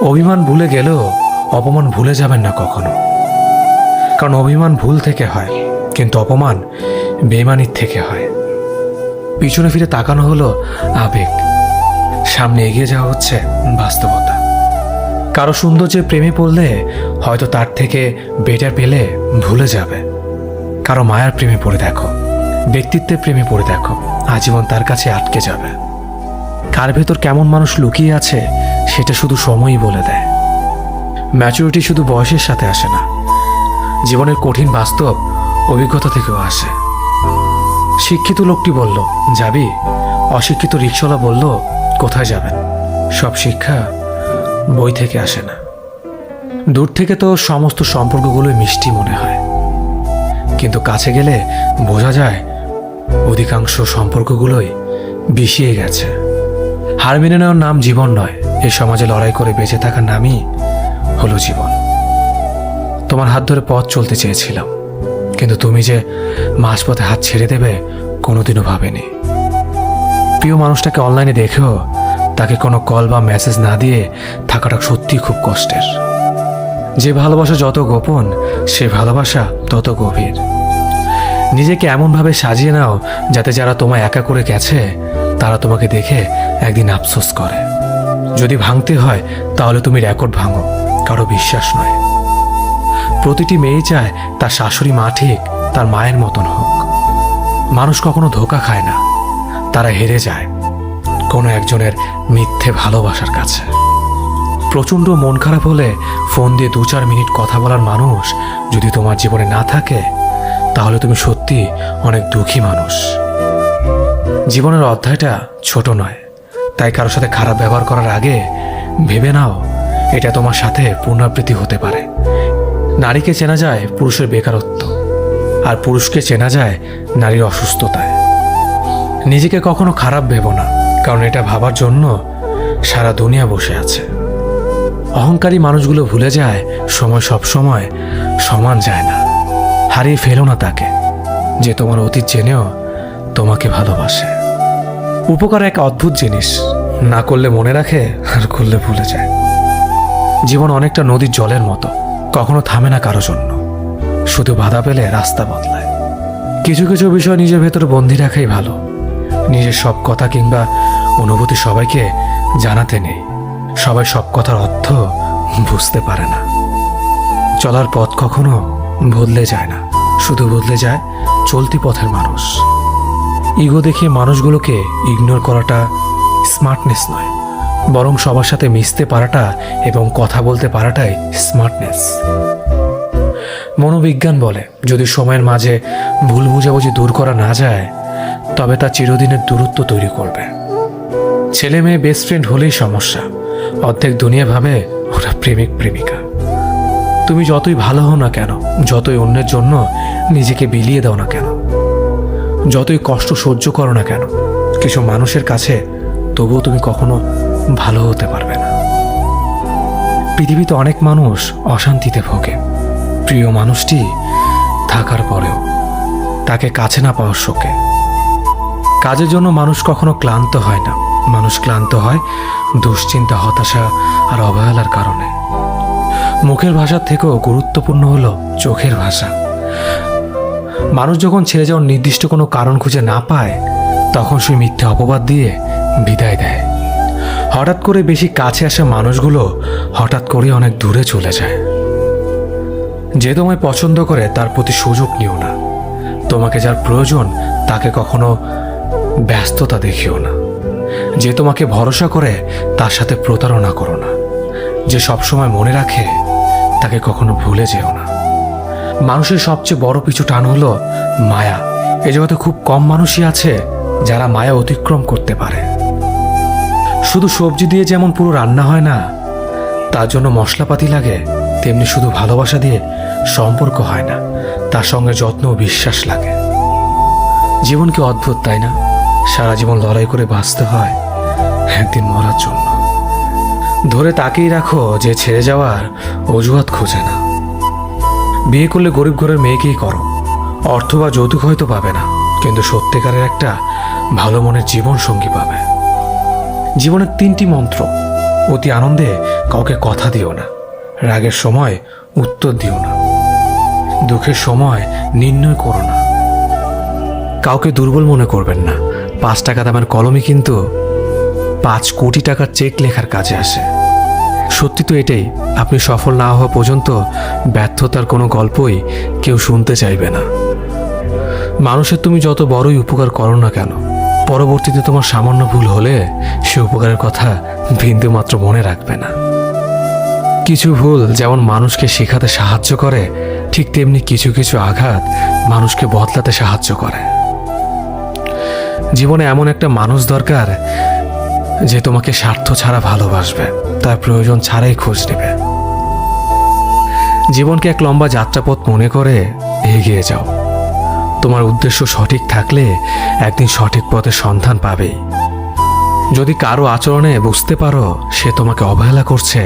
অভিমান ভুলে গেলেও অপমান ভুলে যাবেন না কখনো, কারণ অভিমান ভুল থেকে হয়, কিন্তু অপমান বেইমানির থেকে হয়। পিছনে ফিরে তাকানো হলো আবেগ, সামনে এগিয়ে যাওয়া হচ্ছে বাস্তবতা। কারো সৌন্দর্যের প্রেমে পড়লে হয়তো তার থেকে বেটার পেলে ভুলে যাবে। কারো মায়ার প্রেমে পড়ে দেখো, ব্যক্তিত্বের প্রেমে পড়ে দেখো, আজীবন তার কাছে আটকে যাবে। কার ভেতর কেমন মানুষ লুকিয়ে আছে সেটা শুধু সময়ই বলে দেয়। ম্যাচুরিটি শুধু বয়সের সাথে আসে না, জীবনের কঠিন বাস্তব অভিজ্ঞতা থেকেও আসে। শিক্ষিত লোকটি বলল, যাবি? অশিক্ষিত রিকশাওয়ালা বলল, কোথায় যাবেন? সব শিক্ষা বই থেকে আসে না। দূর থেকে তো সমস্ত সম্পর্কগুলোই মিষ্টি মনে হয়, কিন্তু কাছে গেলে বোঝা যায় অধিকাংশ সম্পর্কগুলোই বিষিয়ে গেছে। হার মেনে নেওয়ার নাম জীবন নয়, এই সমাজে লড়াই করে বেঁচে থাকার নামই হলো জীবন। তোমার হাত ধরে পথ চলতে চেয়েছিলাম, কিন্তু তুমি যে মাঝপথে হাত ছেড়ে দেবে কোনোদিনও ভাবেনি। প্রিয় মানুষটাকে অনলাইনে দেখেও তাকে কোনো কল বা মেসেজ না দিয়ে থাকাটা সত্যিই খুব কষ্টের। যে ভালোবাসা যত গোপন, সে ভালোবাসা তত গভীর। নিজেকে এমনভাবে সাজিয়ে নাও যাতে যারা তোমায় একা করে গেছে তারা তোমাকে দেখে একদিন আফসোস করে। যদি ভাঙতে হয় তাহলে তুমি রেকর্ড ভাঙো, কারো বিশ্বাস নয়। প্রতিটি মেয়ে চায় তার শাশুড়ি মা ঠিক তার মায়ের মতন হোক। মানুষ কখনো ধোঁকা খায় না, তারা হেরে যায় কোনো একজনের মিথ্যে ভালোবাসার কাছে। প্রচণ্ড মন খারাপ হলে ফোন দিয়ে 2-4 মিনিট কথা বলার মানুষ যদি তোমার জীবনে না থাকে তাহলে তুমি সত্যি অনেক দুঃখী মানুষ। জীবনের অধ্যায়টা ছোট নয়, তাই কারোর সাথে খারাপ ব্যবহার করার আগে ভেবে নাও এটা তোমার সাথে পুনরাবৃত্তি হতে পারে। নারীকে চেনা যায় পুরুষের বেকারত্ব, আর পুরুষকে চেনা যায় নারীর অসুস্থতায়। নিজেকে কখনো খারাপ ভেবো না, কারণ এটা ভাবার জন্য সারা দুনিয়া বসে আছে। অহংকারী মানুষগুলো ভুলে যায় সময় সব সময় সমান যায় না। হারিয়ে ফেলো না তাকে যে তোমার অতীত জেনেও তোমাকে ভালোবাসে। উপকার এক অদ্ভুত জিনিস, না করলে মনে রাখে আর করলে ভুলে যায়। জীবন অনেকটা নদীর জলের মতো, কখনো থামে না কারো জন্য, শুধু বাধা পেলে রাস্তা বদলায়। কিছু কিছু বিষয় নিজের ভেতরে বন্দি রাখাই ভালো। নিজের সব কথা কিংবা অনুভূতি সবাইকে জানাতে নেই। সবাই সব কথার অর্থ বুঝতে পারে না। চলার পথ কখনো বদলে যায় না, শুধু বদলে যায় চলতি পথের মানুষ। ইগো দেখিয়ে মানুষগুলোকে ইগনোর করাটা স্মার্টনেস নয়, বরং সবার সাথে মিশতে পারাটা এবং কথা বলতে পারাটাই স্মার্টনেস। মনোবিজ্ঞান বলে যদি সময়ের মাঝে ভুল বুঝাবুঝি দূর করা না যায় তবে তা চিরদিনের দূরত্ব তৈরি করবে। ছেলে মেয়ে বেস্ট ফ্রেন্ড হলেই সমস্যা, অর্ধেক দুনিয়া ভাবে ওরা প্রেমিক প্রেমিকা। তুমি যতই ভালো হও না কেন, যতই অন্যের জন্য নিজেকে বিলিয়ে দাও না কেন, যতই কষ্ট সহ্য করো না কেন, কিছু মানুষের কাছে তবুও তুমি কখনো ভালো হতে পারবে না। পৃথিবীতে অনেক মানুষ অশান্তিতে ভোগে, প্রিয় মানুষটি থাকার পরেও তাকে কাছে না পাওয়ার শোকে। কাজের জন্য মানুষ কখনো ক্লান্ত হয় না, মানুষ ক্লান্ত হয় দুশ্চিন্তা, হতাশা আর অবহেলার কারণে। মুখের ভাষার থেকেও গুরুত্বপূর্ণ হলো চোখের ভাষা। মানুষ যখন ছেড়ে যাওয়ার নির্দিষ্ট কোনো কারণ খুঁজে না পায় তখন সে মিথ্যে অপবাদ দিয়ে বিদায় দেয়। হঠাৎ করে বেশি কাছে আসা মানুষগুলো হঠাৎ করে অনেক দূরে চলে যায়। যে তোমায় পছন্দ করে তার প্রতি সুযোগ নিও না। তোমাকে যার প্রয়োজন তাকে কখনো ব্যস্ততা দেখিও না। যে তোমাকে ভরসা করে তার সাথে প্রতারণা করো না। যে সবসময় মনে রাখে তাকে কখনো ভুলে যেও না। মানুষের সবচেয়ে বড় পিছু টান হলো মায়া। এ জগতে খুব কম মানুষই আছে যারা মায়া অতিক্রম করতে পারে। শুধু সবজি দিয়ে যেমন পুরো রান্না হয় না, তার জন্য মশলাপাতি লাগে, তেমনি শুধু ভালোবাসা দিয়ে সম্পর্ক হয় না, তার সঙ্গে যত্ন ও বিশ্বাস লাগে। জীবন কি অদ্ভুত, তাই না? সারা জীবন লড়াই করে বাঁচতে হয় একদিন মরার জন্য। ধরে তাকেই রাখো যে ছেড়ে যাওয়ার অজুহাত খোঁজে না। বিয়ে করলে গরিব ঘরের মেয়েকেই করো। অর্থ বা যৌতুক হয়তো পাবে না, কিন্তু সত্যিকারের একটা ভালো মনের জীবন সঙ্গী পাবে। জীবনের 3টি মন্ত্র: অতি আনন্দে কাউকে কথা দিও না, রাগের সময় উত্তর দিও না, দুঃখের সময় নির্ণয় করো না। কাউকে দুর্বল মনে করবেন না। 5 টাকা দামের কলমই কিন্তু 5 কোটি টাকার চেক লেখার কাজে আসে। সত্যি তো এটাই, আপনি সফল না হওয়া পর্যন্ত ব্যর্থতার কোনো গল্পই কেউ শুনতে চাইবে না। মানুষের তুমি যত বড়ই উপকার করো না কেন, পরবর্তীতে তোমার সামান্য ভুল হলে সে উপকারের কথা বিন্দু মাত্র মনে রাখবে না। কিছু ভুল যেমন মানুষকে শেখাতে সাহায্য করে, ঠিক তেমনি কিছু কিছু আঘাত মানুষকে বদলাতে সাহায্য করে। জীবনে এমন একটা মানুষ দরকার যে তোমাকে স্বার্থ ছাড়া ভালোবাসবে, তার প্রয়োজন ছাড়াই খোঁজ নেবে। জীবনকে এক লম্বা যাত্রাপথ মনে করে এগিয়ে যাও। তোমার উদ্দেশ্য সঠিক থাকলে একদিন সঠিক পথের সন্ধান পাবেই। যদি কারো আচরণে বুঝতে পারো সে তোমাকে অবহেলা করছে,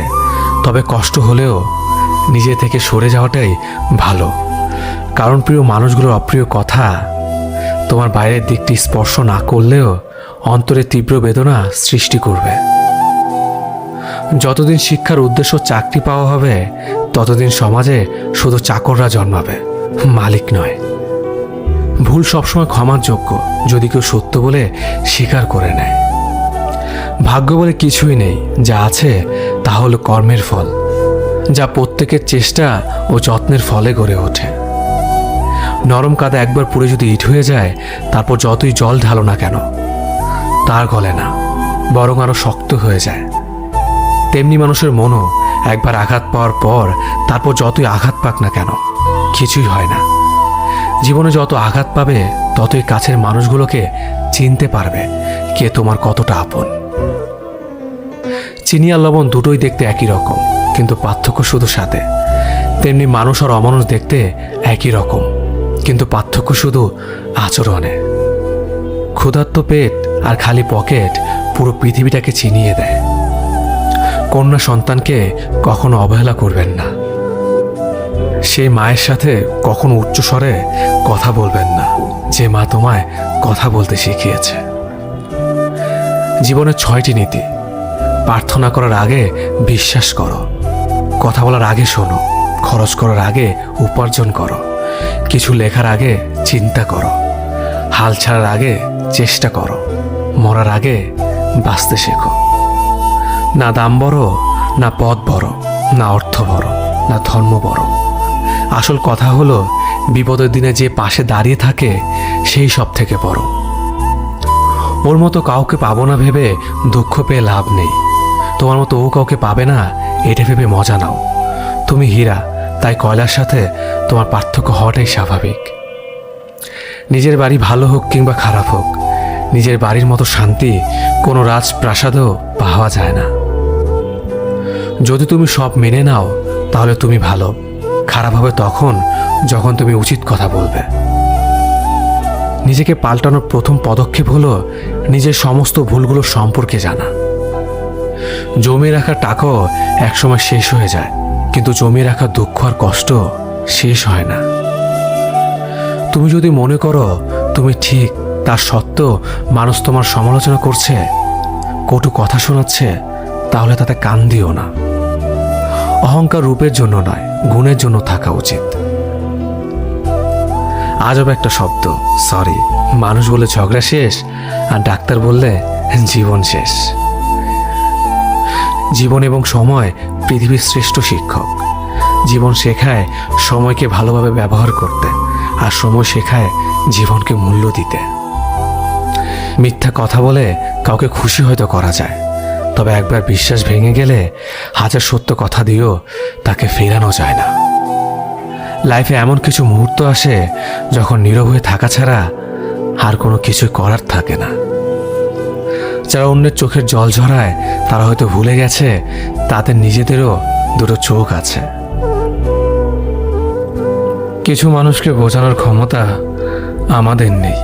তবে কষ্ট হলেও নিজে থেকে সরে যাওয়াটাই ভালো। কারণ প্রিয় মানুষগুলোর অপ্রিয় কথা তোমার বাইরের দিকটি স্পর্শ না করলেও অন্তরে তীব্র বেদনা সৃষ্টি করবে। যতদিন শিক্ষার উদ্দেশ্য চাকরি পাওয়া হবে, ততদিন সমাজে শুধু চাকররা জন্মাবে, মালিক নয়। ভুল সবসময় ক্ষমার যোগ্য যদি কেউ সত্য বলে স্বীকার করে নেয়। ভাগ্য বলে কিছুই নেই, যা আছে তা হলো কর্মের ফল, যা প্রত্যেকের চেষ্টা ও যত্নের ফলে গড়ে ওঠে। নরম কাদা একবার পুড়ে যদি ইট হয়ে যায়, তারপর যতই জল ঢালো না কেন তার গলে না, বরং আরো শক্ত হয়ে যায়। তেমনি মানুষের মনও একবার আঘাত পাওয়ার পর তারপর যতই আঘাত পাক না কেন কিছুই হয় না। জীবনে যত আঘাত পাবে ততই কাছের মানুষগুলোকে চিনতে পারবে কে তোমার কতটা আপন। চিনি আর লবণ দুটোই দেখতে একই রকম, কিন্তু পার্থক্য শুধু সাথে। তেমনি মানুষ আর অমানুষ দেখতে একই রকম, কিন্তু পার্থক্য শুধু আচরণে। ক্ষুধার্ত পেট আর খালি পকেট পুরো পৃথিবীটাকে চিনিয়ে দেয়। কন্যা সন্তানকে কখনো অবহেলা করবেন না। সেই মায়ের সাথে কখনো উচ্চস্বরে কথা বলবেন না, যে মা তোমায় কথা বলতে শিখিয়েছে। জীবনের 6টি নীতি। প্রার্থনা করার আগে বিশ্বাস করো, কথা বলার আগে শোনো, খরচ করার আগে উপার্জন করো, কিছু লেখার আগে চিন্তা করো, হাল ছাড়ার আগে চেষ্টা করো, মরার আগে বাঁচতে শেখো। না দাম বড়, না পদ বড়, না অর্থ বড়, না ধর্ম বড়। আসল কথা হলো বিপদের দিনে যে পাশে দাঁড়িয়ে থাকে সেই সব থেকে বড়। ওর মতো কাউকে পাবো না ভেবে দুঃখ পেয়ে লাভ নেই। তোমার মতো ও কাউকে পাবে না এটা ভেবে মজা নাও। তুমি হীরা, তাই কয়লার সাথে তোমার পার্থক্য হওয়াটাই স্বাভাবিক। নিজের বাড়ি ভালো হোক কিংবা খারাপ হোক, নিজের বাড়ির মতো শান্তি কোনো রাজপ্রাসাদেও পাওয়া যায় না। যদি তুমি সব মেনে নাও তাহলে তুমি ভালো। খারাপ হবে তখন যখন তুমি উচিত কথা বলবে। নিজেকে পাল্টানোর প্রথম পদক্ষেপ হলো নিজের সমস্ত ভুলগুলো সম্পর্কে জানা। জমিয়ে রাখা টাকাও একসময় শেষ হয়ে যায়, কিন্তু জমিয়ে রাখা দুঃখ আর কষ্ট শেষ হয় না। তুমি যদি মনে করো তুমি ঠিক, তার সত্ত্বেও মানুষ তোমার সমালোচনা করছে, কটু কথা শোনাচ্ছে, তাহলে তাতে কান দিও না। অহংকার রূপের জন্য নয়, গুণের জন্য থাকা উচিত। আজব একটা শব্দ সরি। মানুষ বলে ঝগড়া শেষ, আর ডাক্তার বললে জীবন শেষ। জীবন এবং সময় পৃথিবীর শ্রেষ্ঠ শিক্ষক। জীবন শেখায় সময়কে ভালোভাবে ব্যবহার করতে, আর সময় শেখায় জীবনকে মূল্য দিতে। মিথ্যা কথা বলে কাউকে খুশি হয়তো করা যায়, তবে একবার বিশ্বাস ভেঙে গেলে হাজার সত্য কথা দিয়েও তাকে ফেরানো যায় না। লাইফে এমন কিছু মুহূর্ত আসে যখন নীরব হয়ে থাকা ছাড়া আর কোনো কিছু করার থাকে না। যারা অন্যের চোখের জল ঝরায় তারা হয়তো ভুলে গেছে তাদের নিজেদেরও দুটো চোখ আছে। কিছু মানুষকে বোঝানোর ক্ষমতা আমাদের নেই,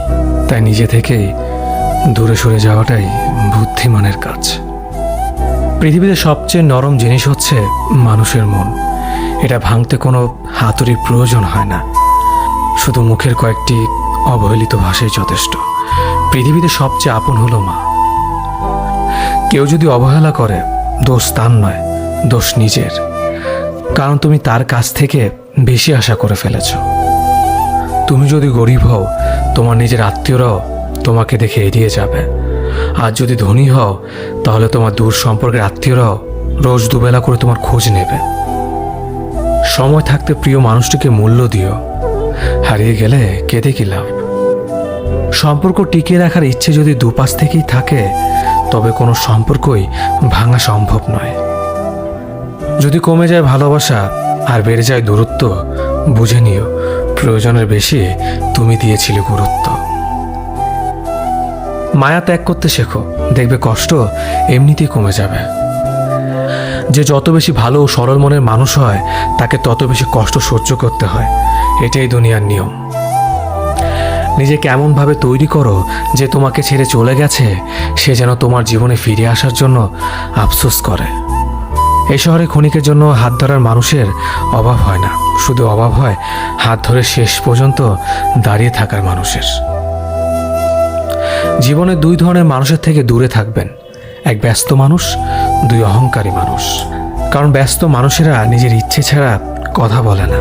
তাই নিজে থেকেই দূরে সরে যাওয়াটাই বুদ্ধিমানের কাজ। পৃথিবীতে সবচেয়ে নরম জিনিস হচ্ছে মানুষের মন। এটা ভাঙতে কোনো হাতুড়ির প্রয়োজন হয় না, শুধু মুখের কয়েকটি অবহেলিত ভাষাই যথেষ্ট। পৃথিবীতে সবচেয়ে আপন হলো মা। কেউ যদি অবহেলা করে দোষ তার নয়, দোষ নিজের। কারণ তুমি তার কাছ থেকে বেশি আশা করে ফেলেছ। তুমি যদি গরিব হও, তোমার নিজের আত্মীয়রাও তোমাকে দেখে এড়িয়ে যাবে। আর যদি ধনী হও, তাহলে তোমার দূর সম্পর্কের আত্মীয়রাও রোজ দুবেলা করে তোমার খোঁজ নেবে। সময় থাকতে প্রিয় মানুষটিকে মূল্য দিও, হারিয়ে গেলে কেঁদে কি লাভ। সম্পর্ক টিকিয়ে রাখার ইচ্ছে যদি দুপাশ থেকেই থাকে, তবে কোনো সম্পর্কই ভাঙা সম্ভব নয়। যদি কমে যায় ভালোবাসা আর বেড়ে যায় দূরত্ব, বুঝে নিও প্রয়োজনের বেশি তুমি দিয়েছিলে গুরুত্ব। মায়া ত্যাগ করতে শেখো, দেখবে কষ্ট এমনিতেই কমে যাবে। যে যত বেশি ভালো ও সরল মনের মানুষ হয়, তাকে তত বেশি কষ্ট সহ্য করতে হয়। এটাই দুনিয়ার নিয়ম। নিজেকে এমনভাবে তৈরি করো যে তোমাকে ছেড়ে চলে গেছে সে যেন তোমার জীবনে ফিরে আসার জন্য আফসোস করে। এই শহরে ক্ষণিকের জন্য হাত ধরার মানুষের অভাব হয় না, শুধু অভাব হয় হাত ধরে শেষ পর্যন্ত দাঁড়িয়ে থাকার মানুষের। জীবনে দুই ধরনের মানুষের থেকে দূরে থাকবেন, এক ব্যস্ত মানুষ, দুই অহংকারী মানুষ। কারণ ব্যস্ত মানুষেরা নিজের ইচ্ছে ছাড়া কথা বলে না,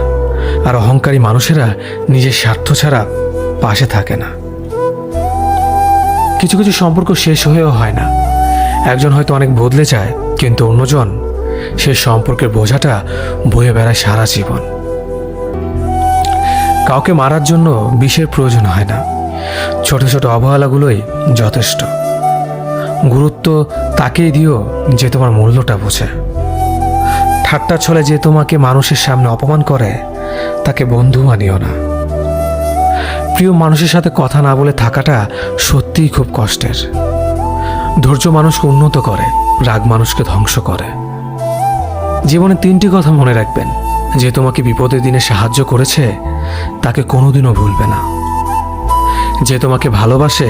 আর অহংকারী মানুষেরা নিজের স্বার্থ ছাড়া পাশে থাকে না। কিছু কিছু সম্পর্ক শেষ হয়েও হয় না। একজন হয়তো অনেক বদলে যায়, কিন্তু অন্যজন সে সম্পর্কের বোঝাটা বয়ে বেড়ায় সারা জীবন। কাউকে মারার জন্য বিষের প্রয়োজন হয় না, ছোট ছোট অবহেলাগুলোই যথেষ্ট। গুরুত্ব তাকেই দিও যে তোমার মূল্যটা বোঝে। ঠাট্টা ছলে যে তোমাকে মানুষের সামনে অপমান করে, তাকে বন্ধু মানিও না। প্রিয় মানুষের সাথে কথা না বলে থাকাটা সত্যিই খুব কষ্টের। ধৈর্য মানুষকে উন্নত করে, রাগ মানুষকে ধ্বংস করে। জীবনে তিনটি কথা মনে রাখবেন: যে তোমাকে বিপদের দিনে সাহায্য করেছে তাকে কোনোদিনও ভুলবে না, যে তোমাকে ভালোবাসে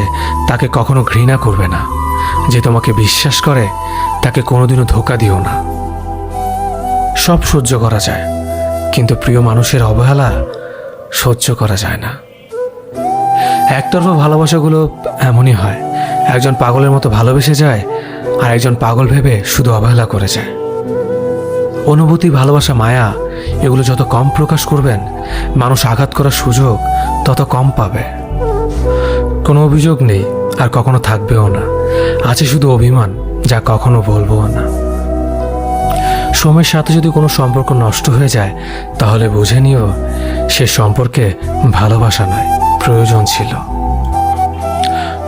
তাকে কখনো ঘৃণা করবে না, যে তোমাকে বিশ্বাস করে তাকে কোনোদিনও ধোঁকা দিও না। সব সহ্য করা যায়, কিন্তু প্রিয় মানুষের অবহেলা সহ্য করা যায় না। একতরফা ভালোবাসাগুলো এমনই হয়, একজন পাগলের মতো ভালোবেসে যায় আর একজন পাগল ভেবে শুধু অবহেলা করে যায়। অনুভূতি, ভালোবাসা, মায়া এগুলো যত কম প্রকাশ করবেন, মানুষ আঘাত করার সুযোগ তত কম পাবে। কোনো অভিযোগ নেই আর কখনো থাকবেও না, আছে শুধু অভিমান, যা কখনো বলবো না। সময়ের সাথে যদি কোনো সম্পর্ক নষ্ট হয়ে যায়, তাহলে বুঝে নিও সে সম্পর্কে ভালোবাসা নয়, প্রয়োজন ছিল।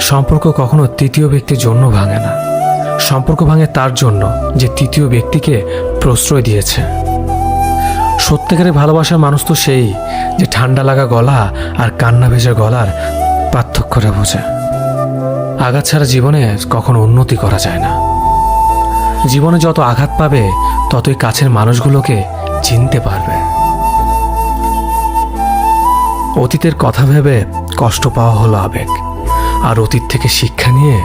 সম্পর্ক কখনো তৃতীয় ব্যক্তির জন্য ভাঙে না, সম্পর্ক ভাঙে তার জন্য যে তৃতীয় ব্যক্তিকে প্রশ্রয় দিয়েছে। সত্যিকারের ভালোবাসার মানুষ তো সেই যে ঠান্ডা লাগা গলা আর কান্না ভেজা গলার পার্থক্যটা বোঝে। আঘাত ছাড়া জীবনে কখনো উন্নতি করা যায় না। জীবনে যত আঘাত পাবে, ততই কাছের মানুষগুলোকে চিনতে পারবে। অতীতের কথা ভেবে কষ্ট পাওয়া হলো আবেগ, আর অতীত থেকে শিক্ষা নিয়ে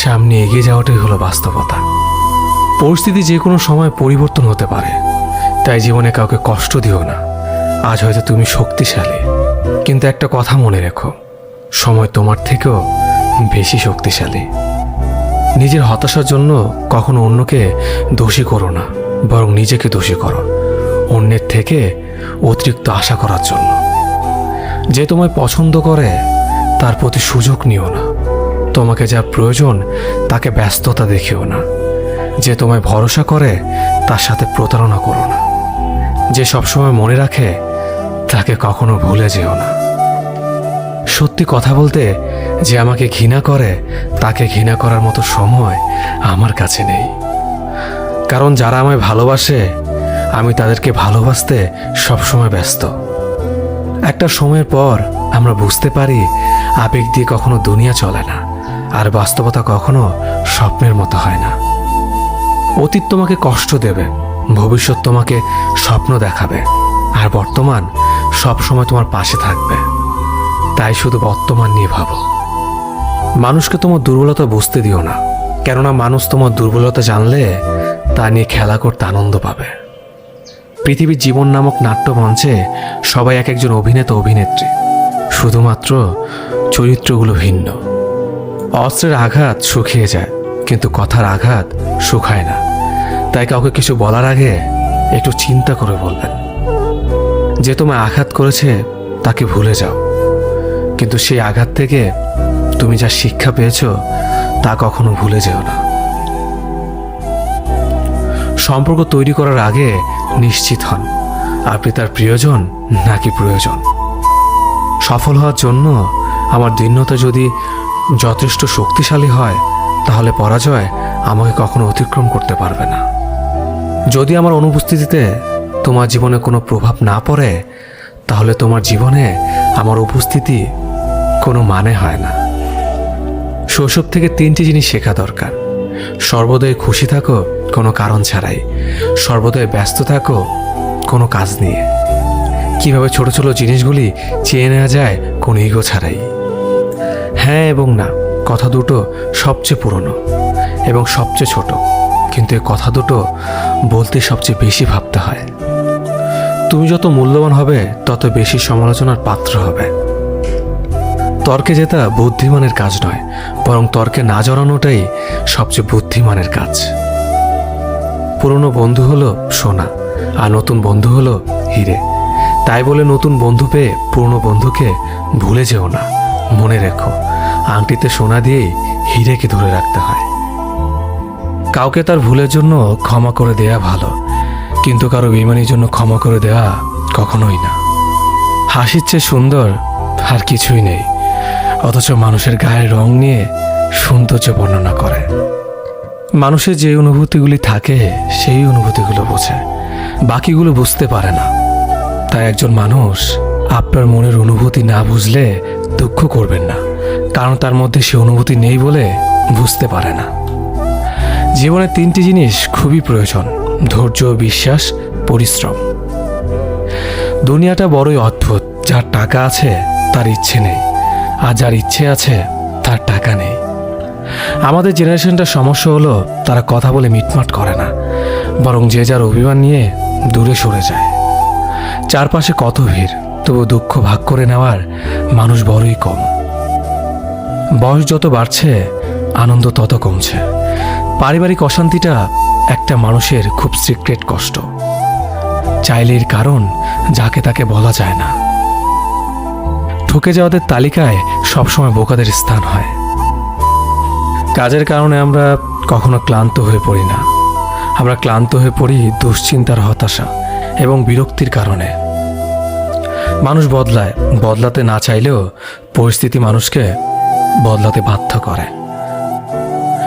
সামনে এগিয়ে যাওয়াটাই হলো বাস্তবতা। পরিস্থিতি যে কোনো সময় পরিবর্তন হতে পারে, তাই জীবনে কাউকে কষ্ট দিও না। আজ হয়তো তুমি শক্তিশালী, কিন্তু একটা কথা মনে রেখো, সময় তোমার থেকেও বেশি শক্তিশালী। নিজের হতাশার জন্য কখনো অন্যকে দোষী করো না, বরং নিজেকে দোষী করো অন্যের থেকে অতিরিক্ত আশা করার জন্য। যে তোমায় পছন্দ করে তার প্রতি সুযোগ নিও না, তোমাকে যা প্রয়োজন তাকে ব্যস্ততা দেখিও না। যে তোমায় ভরসা করে তার সাথে প্রতারণা করো না। যে সবসময় মনে রাখে তাকে কখনো ভুলে যেও না। সত্যি কথা বলতে, যে আমাকে ঘৃণা করে তাকে ঘৃণা করার মতো সময় আমার কাছে নেই। কারণ যারা আমায় ভালোবাসে, আমি তাদেরকে ভালোবাসতে সবসময় ব্যস্ত। একটা সময়ের পর আমরা বুঝতে পারি আবেগ দিয়ে কখনো দুনিয়া চলে না, আর বাস্তবতা কখনো স্বপ্নের মতো হয় না। অতীত তোমাকে কষ্ট দেবে, ভবিষ্যৎ তোমাকে স্বপ্ন দেখাবে, আর বর্তমান সবসময় তোমার পাশে থাকবে। তাই শুধু বর্তমান নিয়ে ভাবো। মানুষকে তোমার দুর্বলতা বুঝতে দিও না, কেননা মানুষ তোমার দুর্বলতা জানলে তা নিয়ে খেলা করতে আনন্দ পাবে। পৃথিবীর জীবন নামক নাট্যমঞ্চে সবাই এক একজন অভিনেতা অভিনেত্রী, শুধুমাত্র চরিত্রগুলো ভিন্ন। অস্ত্রের আঘাত শুকিয়ে যায়, কিন্তু কথার আঘাত শুকায় না। তাই কাউকে কিছু বলার আগে একটু চিন্তা করে বলবেন। যে তোমায় আঘাত করেছে তাকে ভুলে যাও, কিন্তু সেই আঘাত থেকে তুমি যা শিক্ষা পেয়েছো তা কখনো ভুলে যেও না। সম্পর্ক তৈরি করার আগে নিশ্চিত হন আপনি তার প্রিয়জন নাকি প্রয়োজন। সফল হওয়ার জন্য আমার দীনতা যদি যথেষ্ট শক্তিশালী হয়, তাহলে পরাজয় আমাকে কখনো অতিক্রম করতে পারবে না। যদি আমার অনুপস্থিতিতে তোমার জীবনে কোনো প্রভাব না পড়ে, তাহলে তোমার জীবনে আমার উপস্থিতি কোনো মানে হয় না। শৈশব থেকে 3টি জিনিস শেখা দরকার: সর্বদাই খুশি থাকো কোনো কারণ ছাড়াই, সর্বদাই ব্যস্ত থাকো কোনো কাজ নিয়ে, কিভাবে ছোট ছোট জিনিসগুলি চেয়ে নেওয়া যায় কোনো ইগো ছাড়াই। হ্যাঁ এবং না কথা দুটো সবচেয়ে পুরনো এবং সবচেয়ে ছোট, কিন্তু এই কথা দুটো বলতে সবচেয়ে বেশি ভাবতে হয়। তুমি যত মূল্যবান হবে তত বেশি সমালোচনার পাত্র হবে। তর্কে জেতা বুদ্ধিমানের কাজ নয়, বরং তর্কে না জড়ানোটাই সবচেয়ে বুদ্ধিমানের কাজ। পুরনো বন্ধু হলো সোনা, আর নতুন বন্ধু হলো হিরে। তাই বলে নতুন বন্ধু পেয়ে পুরনো বন্ধুকে ভুলে যেও না। মনে রেখো, আংটিতে সোনা দিয়েই হিরেকে ধরে রাখতে হয়। কাউকে তার ভুলের জন্য ক্ষমা করে দেয়া ভালো, কিন্তু কারো বেইমানির জন্য ক্ষমা করে দেওয়া কখনোই না। হাসির চেয়ে সুন্দর আর কিছুই নেই, অথচ মানুষের গায়ের রং নিয়ে সৌন্দর্য বর্ণনা করে। মানুষের যে অনুভূতিগুলি থাকে সেই অনুভূতিগুলো বোঝে, বাকিগুলো বুঝতে পারে না। তাই একজন মানুষ আপনার মনের অনুভূতি না বুঝলে দুঃখ করবেন না, কারণ তার মধ্যে সে অনুভূতি নেই বলে বুঝতে পারে না। জীবনে 3টি জিনিস খুবই প্রয়োজন: ধৈর্য, বিশ্বাস, পরিশ্রম। দুনিয়াটা বড়ই অদ্ভুত। যার টাকা আছে তার ইচ্ছে নেই, আর যার ইচ্ছে আছে তার টাকা নেই। আমাদের জেনারেশনটার সমস্যা হলো তারা কথা বলে মিটমাট করে না, বরং যে যার অভিমান নিয়ে দূরে সরে যায়। চারপাশে কত ভিড়, তবু দুঃখ ভাগ করে নেওয়ার মানুষ বড়ই কম। বয়স যত বাড়ছে আনন্দ তত কমছে। পারিবারিক অশান্তিটা একটা মানুষের খুব সিক্রেট কষ্ট, চাইলে এর কারণ যাকে তাকে বলা যায় না। ঠকে যাওয়াদের তালিকায় সবসময় বোকাদের স্থান হয়। কাজের কারণে আমরা কখনো ক্লান্ত হয়ে পড়ি না, আমরা ক্লান্ত হয়ে পড়ি দুশ্চিন্তার, হতাশা এবং বিরক্তির কারণে। মানুষ বদলায়, বদলাতে না চাইলেও পরিস্থিতি মানুষকে বদলাতে বাধ্য করে।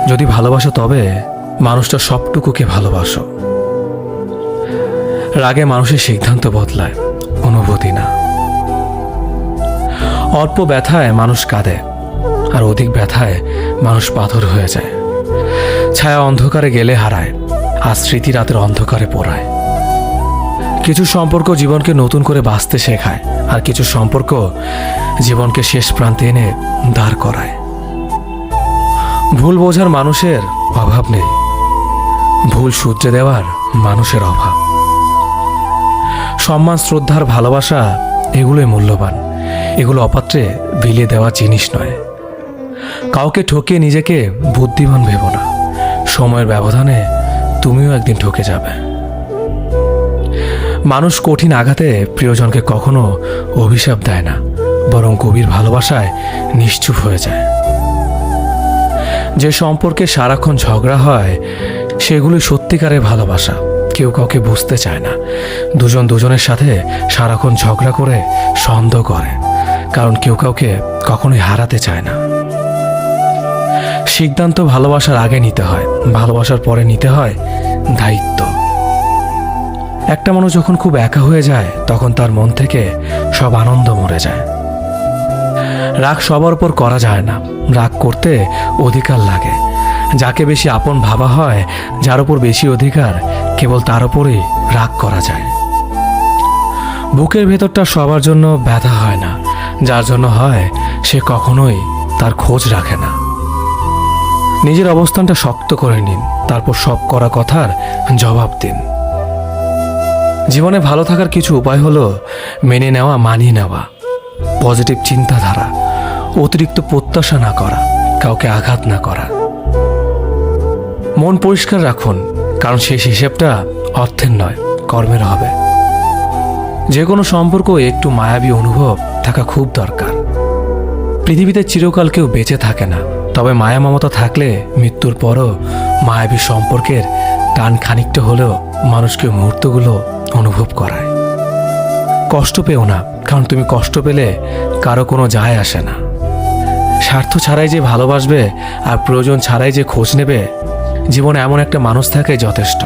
যদি ভালোবাসো তবে মানুষটা সবটুকুকে ভালোবাসো। রাগে মানুষের সিদ্ধান্ত বদলায়, অনুভূতি না। অল্প ব্যথায় মানুষ কাঁদে, আর অধিক ব্যথায় মানুষ পাথর হয়ে যায়। ছায়া অন্ধকারে গেলে হারায়, আর স্মৃতি রাতের অন্ধকারে পোড়ায়। কিছু সম্পর্ক জীবনকে নতুন করে বাঁচতে শেখায়, আর কিছু সম্পর্ক জীবনকে শেষ প্রান্তে এনে দাঁড় করায়। ভুল বোঝার মানুষের অভাব নেই, ভুল শুধরে দেওয়ার মানুষের অভাব। সম্মান, শ্রদ্ধার, ভালোবাসা এগুলোই মূল্যবান, এগুলো অপাত্রে বিলিয়ে দেওয়ার জিনিস নয়। কাউকে ঠকিয়ে নিজেকে বুদ্ধিমান ভেবো না, সময়ের ব্যবধানে তুমিও একদিন ঠকে যাবে। মানুষ কঠিন আঘাতে প্রিয়জনকে কখনো অভিশাপ দেয় না, বরং গভীর ভালোবাসায় নিশ্চুপ হয়ে যায়। যে সম্পর্কে সারাক্ষণ ঝগড়া হয় সেগুলি সত্যিকারের ভালোবাসা। কেউ কাউকে বুঝতে চায় না, দুজন দুজনের সাথে সারাক্ষণ ঝগড়া করে সন্দেহ করে, কারণ কেউ কাউকে কখনোই হারাতে চায় না। সিদ্ধান্ত ভালোবাসার আগে নিতে হয়, ভালোবাসার পরে নিতে হয় দায়িত্ব। একটা মানুষ যখন খুব একা হয়ে যায় তখন তার মন থেকে সব আনন্দ মরে যায়। রাগ সবার উপর করা যায় না, রাগ করতে অধিকার লাগে। যাকে বেশি আপন ভাবা হয়, যার উপর বেশি অধিকার, কেবল তার উপরেই রাগ করা যায়। বুকের ভেতরটা সবার জন্য ব্যথা হয় না, যার জন্য হয় সে কখনোই তার খোঁজ রাখে না। নিজের অবস্থানটা শক্ত করে নিন, তারপর সব করা কথার জবাব দিন। জীবনে ভালো থাকার কিছু উপায় হলো মেনে নেওয়া, মানিয়ে নেওয়া, পজিটিভ চিন্তাধারা, অতিরিক্ত প্রত্যাশা না করা, কাউকে আঘাত না করা। মন পরিষ্কার রাখুন, কারণ সেই হিসেবটা অর্থের নয়, কর্মের হবে। যে কোনো সম্পর্ক একটু মায়াবী অনুভব থাকা খুব দরকার। পৃথিবীতে চিরকাল কেউ বেঁচে থাকে না, তবে মায়া মমতা থাকলে মৃত্যুর পরও মায়াবী সম্পর্কের টান খানিকটা হলেও মানুষকে মুহূর্তগুলো অনুভব করায়। কষ্ট পেও না, কারণ তুমি কষ্ট পেলে কারো কোনো যায় আসে না। স্বার্থ ছাড়াই যে ভালোবাসবে আর প্রয়োজন ছাড়াই যে খোঁজ নেবে, জীবনে এমন একটা মানুষ থাকে যথেষ্ট।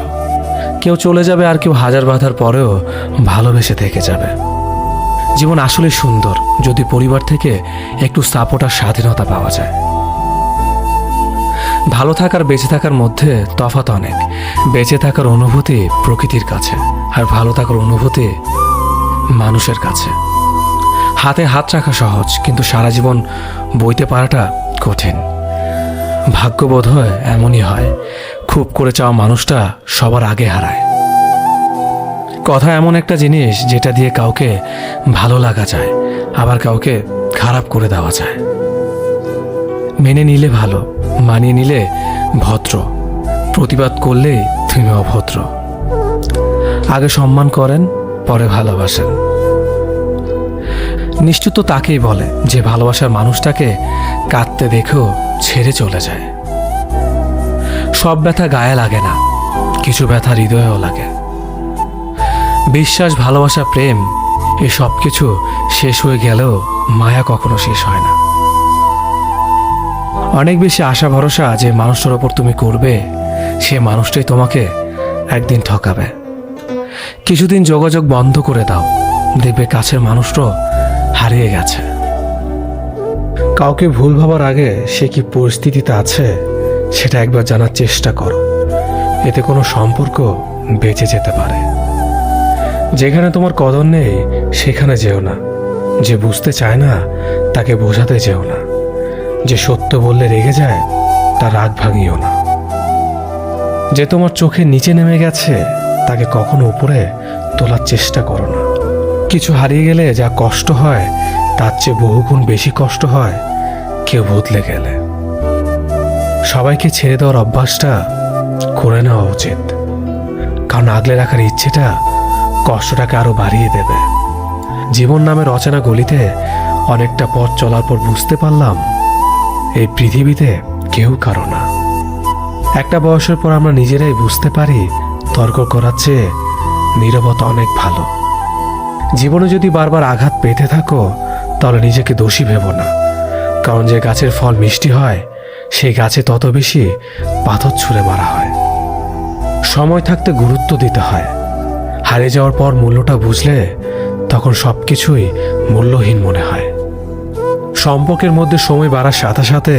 কেউ চলে যাবে আর কেউ হাজার বাধার পরেও ভালোবেসে থেকে যাবে। জীবন আসলেই সুন্দর যদি পরিবার থেকে একটু সাপোর্ট আর স্বাধীনতা পাওয়া যায়। ভালো থাকার বেঁচে থাকার মধ্যে তফাৎ অনেক। বেঁচে থাকার অনুভূতি প্রকৃতির কাছে, আর ভালো থাকার অনুভূতি মানুষের কাছে। হাতে হাত রাখা সহজ, কিন্তু সারা জীবন বইতে পারাটা কঠিন। ভাগ্যবোধ হয় এমনই হয়, খুব করে চাওয়া মানুষটা সবার আগে হারায়। কথা এমন একটা জিনিস যেটা দিয়ে কাউকে ভালো লাগা যায়, আবার কাউকে খারাপ করে দেওয়া যায়। মেনে নিলে ভালো, মানিয়ে নিলে ভদ্র, প্রতিবাদ করলে তুমি অভদ্র। আগে সম্মান করেন, পরে ভালোবাসেন। নিশ্চিত তাকেই বলে যে ভালোবাসার মানুষটাকে কাঁদতে দেখেও ছেড়ে চলে যায়। সব ব্যথা গায়ে লাগে না, কিছু ব্যথা হৃদয়েও লাগে। বিশ্বাস, ভালোবাসা, প্রেম এই সব কিছু শেষ হয়ে গেলেও মায়া কখনো শেষ হয় না। অনেক বেশি আশা ভরসা যে মানুষটার ওপর তুমি করবে, সে মানুষটাই তোমাকে একদিন ঠকাবে। কিছুদিন যোগাযোগ বন্ধ করে দাও, দেখবে কাছের মানুষটাও হারিয়ে গেছে। কাউকে ভুল ভাবার আগে সে কি পরিস্থিতিতে আছে সেটা একবার জানার চেষ্টা করো, এতে কোনো সম্পর্ক বেঁচে যেতে পারে। যেখানে তোমার কদর নেই সেখানে যেও না। যে বুঝতে চায় না তাকে বোঝাতে যেও না। যে সত্য বললে রেগে যায় তার রাগ ভাঙিও না। যে তোমার চোখের নিচে নেমে গেছে তাকে কখনো উপরে তোলার চেষ্টা করো না। কিছু হারিয়ে গেলে যা কষ্ট হয় তার চেয়ে বহুগুণ বেশি কষ্ট হয় কেউ বদলে গেলে। সবাইকে ছেড়ে দেওয়ার অভ্যাসটা করে নেওয়া উচিত, কারণ আগলে রাখার ইচ্ছেটা কষ্টটাকে আরো বাড়িয়ে দেবে। জীবন নামের অচেনা গলিতে অনেকটা পথ চলার পর বুঝতে পারলাম এই পৃথিবীতে কেউ কারো না। একটা বয়সের পর আমরা নিজেরাই বুঝতে পারি তর্ক করার চেয়ে নীরবতা অনেক ভালো। জীবনে যদি বারবার আঘাত পেতে থাকো তাহলে নিজেকে দোষী ভেবো না, কারণ যে গাছের ফল মিষ্টি হয় সেই গাছে তত বেশি পাথর ছুঁড়ে মারা হয়। সময় থাকতে গুরুত্ব দিতে হয়। হারিয়ে যাওয়ার পর মূল্যটা বুঝলে তখন সবকিছুই মূল্যহীন মনে হয়। সম্পর্কের মধ্যে সময় বাড়ার সাথে সাথে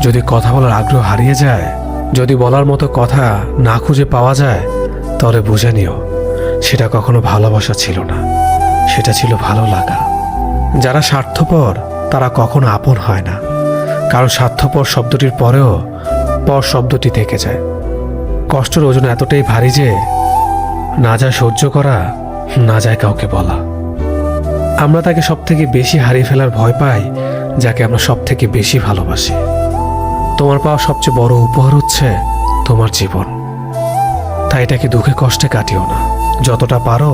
যদি কথা বলার আগ্রহ হারিয়ে যায়, যদি বলার মতো কথা না খুঁজে পাওয়া যায়, তাহলে বুঝে নিও সেটা কখনো ভালোবাসা ছিল না, সেটা ছিল ভালো লাগা। যারা স্বার্থপর তারা কখনো আপন হয় না, কারণ স্বার্থপর শব্দটির পরেও পর শব্দটি থেকে যায়। কষ্টের ওজন এতটাই ভারী যে না যায় সহ্য করা, না যায় কাউকে বলা। আমরা তাকে সব থেকে বেশি হারিয়ে ফেলার ভয় পাই যাকে আমরা সব থেকে বেশি ভালোবাসি। তোমার পাওয়া সবচেয়ে বড় উপহার হচ্ছে তোমার জীবন, তাই এটাকে দুঃখে কষ্টে কাটিও না। যতটা পারো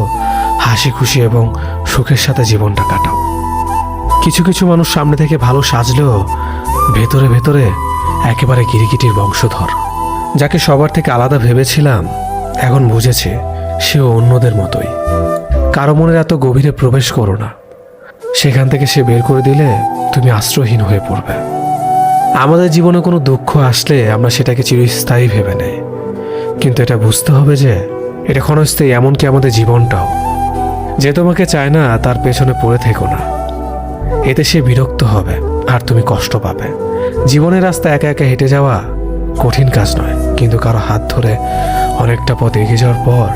হাসি খুশি এবং সুখের সাথে জীবনটা কাটাও। কিছু কিছু মানুষ সামনে থেকে ভালো সাজলেও ভেতরে ভেতরে একেবারে গিরিগিটির বংশধর। যাকে সবার থেকে আলাদা ভেবেছিলাম এখন বুঝেছে সেও অন্যদের মতোই। কারো মনের এত গভীরে প্রবেশ করো না, সেখান থেকে সে বের করে দিলে তুমি আশ্রয়হীন হয়ে পড়বে। আমাদের জীবনে কোনো দুঃখ আসলে আমরা সেটাকে চিরস্থায়ী ভেবে নেই, কিন্তু এটা বুঝতে হবে যে এটা ক্ষণস্থায়ী, এমনকি আমাদের জীবনটাও। যে তোমাকে চায় না তার পেছনে পড়ে থেকো না, এতে সে বিরক্ত হবে আর তুমি কষ্ট পাবে। জীবনের রাস্তা একা একা হেঁটে যাওয়া কঠিন কাজ নয়, কিন্তু কারো হাত ধরে অনেকটা পথ এগিয়ে যাওয়ার পর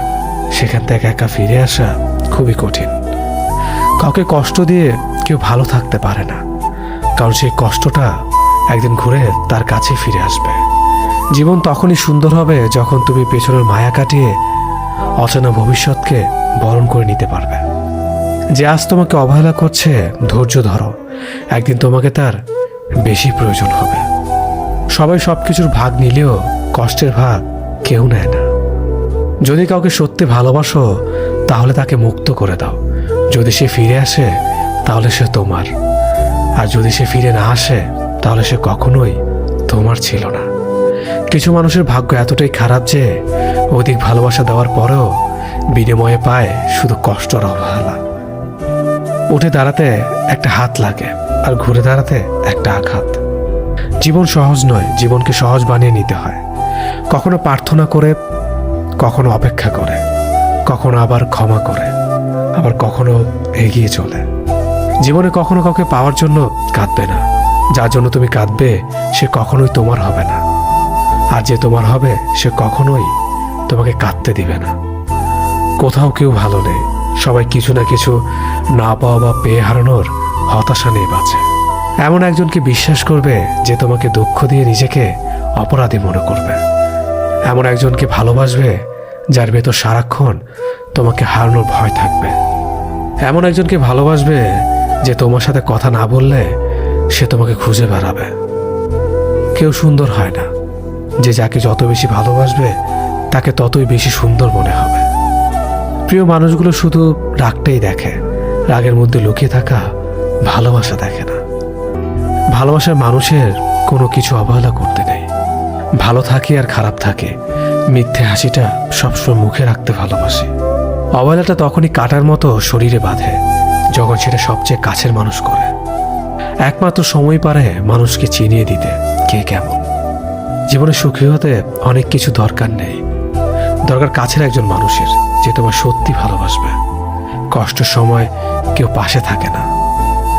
সেখান থেকে একা ফিরে আসা খুবই কঠিন। কাউকে কষ্ট দিয়ে কেউ ভালো থাকতে পারে না, কারণ সেই কষ্টটা একদিন ঘুরে তার কাছে ফিরে আসবে। জীবন তখনই সুন্দর হবে যখন তুমি পেছনের মায়া কাটিয়ে অচেনা ভবিষ্যৎকে বরণ করে নিতে পারবে। যে আজ তোমাকে অবহেলা করছে ধৈর্য ধরো, একদিন তোমাকে তার বেশি প্রয়োজন হবে। সবাই সবকিছুর ভাগ নিলেও কষ্টের ভাগ কেউ নেয় না। যদি কাউকে সত্যি ভালোবাসো তাহলে তাকে মুক্ত করে দাও। যদি সে ফিরে আসে তাহলে সে তোমার, আর যদি সে ফিরে না আসে তাহলে সে কখনোই তোমার ছিল না। কিছু মানুষের ভাগ্য এতটাই খারাপ যে অধিক ভালোবাসা দেওয়ার পরেও বিনিময়ে পায় শুধু কষ্ট আর অবহেলা। উঠে দাঁড়াতে একটা হাত লাগে, আর ঘুরে দাঁড়াতে একটা আঘাত। জীবন সহজ নয়, জীবনকে সহজ বানিয়ে নিতে হয়। কখনো প্রার্থনা করে, কখনো অপেক্ষা করে, কখনো আবার ক্ষমা করে, আবার কখনো এগিয়ে চলে। জীবনে কখনো কাউকে পাওয়ার জন্য কাঁদবে না। যার জন্য তুমি কাঁদবে সে কখনোই তোমার হবে না, আর যে তোমার হবে সে কখনোই তোমাকে কাঁদতে দিবে না। কোথাও কেউ ভালো নেই, সবাই কিছু না কিছু না পাওয়া বা পেয়ে হারানোর হতাশা নিয়ে বাঁচে। এমন একজনকে বিশ্বাস করবে যে তোমাকে দুঃখ দিয়ে নিজেকে অপরাধী মনে করবে। এমন একজনকে ভালোবাসবে যার ভেতর সারাক্ষণ তোমাকে হারানোর ভয় থাকবে। এমন একজনকে ভালোবাসবে যে তোমার সাথে কথা না বললে সে তোমাকে খুঁজে বেড়াবে। কেউ সুন্দর হয় না, যে যাকে যত বেশি ভালোবাসবে তাকে ততই বেশি সুন্দর মনে হবে। প্রিয় মানুষগুলো শুধু রাগটাই দেখে, রাগের মধ্যে লুকিয়ে থাকা ভালোবাসা দেখে না। ভালোবাসার মানুষের কোনো কিছু অবহেলা করতে নেই। ভালো থাকে আর খারাপ থাকে, মিথ্যে হাসিটা সবসময় মুখে রাখতে ভালোবাসি। অবহেলাটা তখনই কাটার মতো শরীরে বাঁধে যখন সেটা সবচেয়ে কাছের মানুষ করে। একমাত্র সময় পারে মানুষকে চিনিয়ে দিতে কে কেমন। জীবনে সুখী হতে অনেক কিছু দরকার নেই, দরকার কাছের একজন মানুষের যে তোমার সত্যি ভালোবাসবে। কষ্টের সময় কেউ পাশে থাকে না।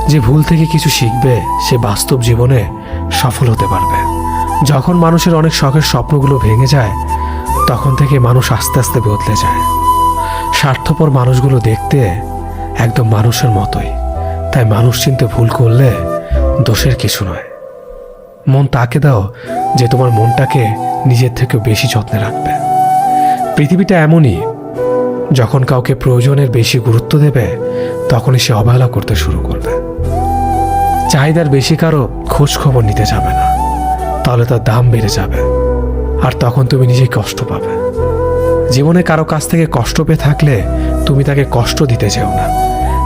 যে ভুল থেকে কিছু শিখবে সে বাস্তব জীবনে সফল হতে পারবে। যখন মানুষের অনেক শখের স্বপ্নগুলো ভেঙে যায় তখন থেকে মানুষ আস্তে আস্তে বদলে যায়। স্বার্থপর মানুষগুলো দেখতে একদম মানুষের মতোই, তাই মানুষ চিনতে ভুল করলে দোষের কিছু নয়। মন তাকে দাও যে তোমার মনটাকে নিজের থেকে বেশি যত্নে রাখবে। পৃথিবীটা এমনই, যখন কাউকে প্রয়োজনের বেশি গুরুত্ব দেবে তখনই সে অবহেলা করতে শুরু করবে। চাহিদার বেশি কারো খোঁজ খবর নিতে যাবে না, তাহলে তার দাম বেড়ে যাবে, আর তখন তুমি নিজেই কষ্ট পাবে। জীবনে কারো কাছ থেকে কষ্ট পেয়ে থাকলে তুমি তাকে কষ্ট দিতে যেও না।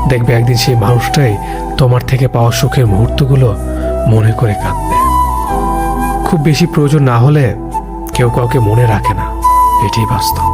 দেখবে একদিন সেই মানুষটাই তোমার থেকে পাওয়া সুখের মুহূর্তগুলো মনে করে কাঁদবে। খুব বেশি প্রয়োজন না হলে কেউ কাউকে মনে রাখে না, এটাই বাস্তব।